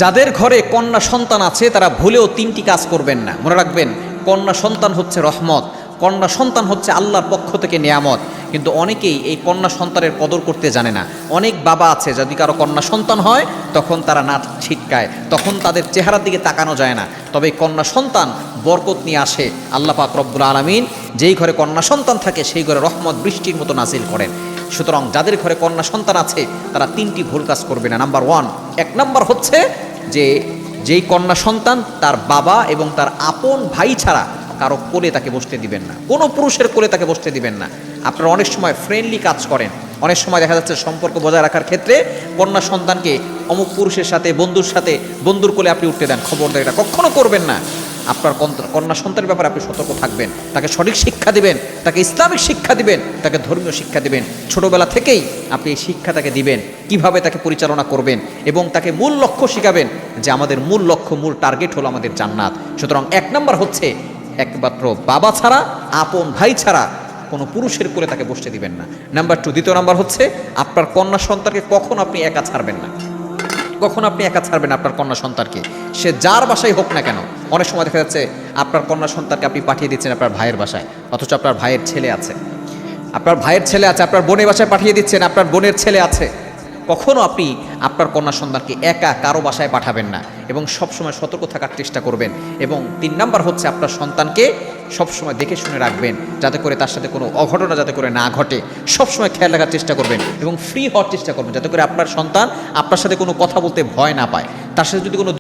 যাদের ঘরে কন্যা সন্তান আছে তারা ভুলেও তিনটি কাজ করবেন না। মনে রাখবেন, কন্যা সন্তান হচ্ছে রহমত, কন্যা সন্তান হচ্ছে আল্লাহর পক্ষ থেকে নেয়ামত। কিন্তু অনেকেই এই কন্যা সন্তানের কদর করতে জানে না। অনেক বাবা আছে যদি কারো কন্যা সন্তান হয় তখন তারা নাক ছিটকায়, তখন তাদের চেহারার দিকে তাকানো যায় না। তবে কন্যা সন্তান বরকত নিয়ে আসে। আল্লাহ পাক রব্বুল আলামিন যেই ঘরে কন্যা সন্তান থাকে সেই ঘরে রহমত বৃষ্টির মতো নাজিল করেন। সুতরাং যাদের ঘরে কন্যা সন্তান আছে তারা তিনটি ভুল কাজ করবে না। নাম্বার ওয়ান, এক নাম্বার হচ্ছে যে যেই কন্যা সন্তান তার বাবা এবং তার আপন ভাই ছাড়া কারো কোলে তাকে বসতে দিবেন না, কোনো পুরুষের কোলে তাকে বসতে দিবেন না। আপনারা অনেক সময় ফ্রেন্ডলি কাজ করেন, অনেক সময় দেখা যাচ্ছে সম্পর্ক বজায় রাখার ক্ষেত্রে কন্যা সন্তানকে অমুক পুরুষের সাথে বন্ধুর কোলে আপনি উঠতে দেন। খবরদার, এটা কখনো করবেন না। আপনার কন্যা সন্তানের ব্যাপারে আপনি সতর্ক থাকবেন, তাকে সঠিক শিক্ষা দিবেন, তাকে ইসলামিক শিক্ষা দিবেন, তাকে ধর্মীয় শিক্ষা দিবেন। ছোটবেলা থেকেই আপনি এই শিক্ষা তাকে দিবেন, কিভাবে তাকে পরিচালনা করবেন, এবং তাকে মূল লক্ষ্য শিখাবেন যে আমাদের মূল লক্ষ্য, মূল টার্গেট হলো আমাদের জান্নাত। সুতরাং এক নাম্বার হচ্ছে একমাত্র বাবা ছাড়া, আপন ভাই ছাড়া কোনো পুরুষের কোলে তাকে বসতে দিবেন না। নাম্বার টু, দ্বিতীয় নাম্বার হচ্ছে আপনার কন্যা সন্তানকে কখন আপনি একা ছাড়বেন না। কখন আপনি একা ছাড়বেন আপনার কন্যা সন্তানকে, সে যার বাসায় হোক না কেন। অনেক সময় দেখা যাচ্ছে আপনার কন্যা সন্তানকে আপনি পাঠিয়ে দিচ্ছেন আপনার ভাইয়ের বাসায়, অথচ আপনার ভাইয়ের ছেলে আছে, আপনার বোনের বাসায় পাঠিয়ে দিচ্ছেন, আপনার বোনের ছেলে আছে। কখনো আপনি আপনার কন্যা সন্তানকে একা কারো বাসায় পাঠাবেন না, এবং সবসময় সতর্ক থাকার চেষ্টা করবেন। এবং তিন নাম্বার হচ্ছে আপনার সন্তানকে সবসময় দেখে শুনে রাখবেন, যাতে করে তার সাথে কোনো অঘটনা যাতে করে না ঘটে। সবসময় খেয়াল রাখার চেষ্টা করবেন এবং ফ্রি হওয়ার চেষ্টা করবেন, যাতে করে আপনার সন্তান আপনার সাথে কোনো কথা বলতে ভয় না পায়। তার সাথে যদি কোনো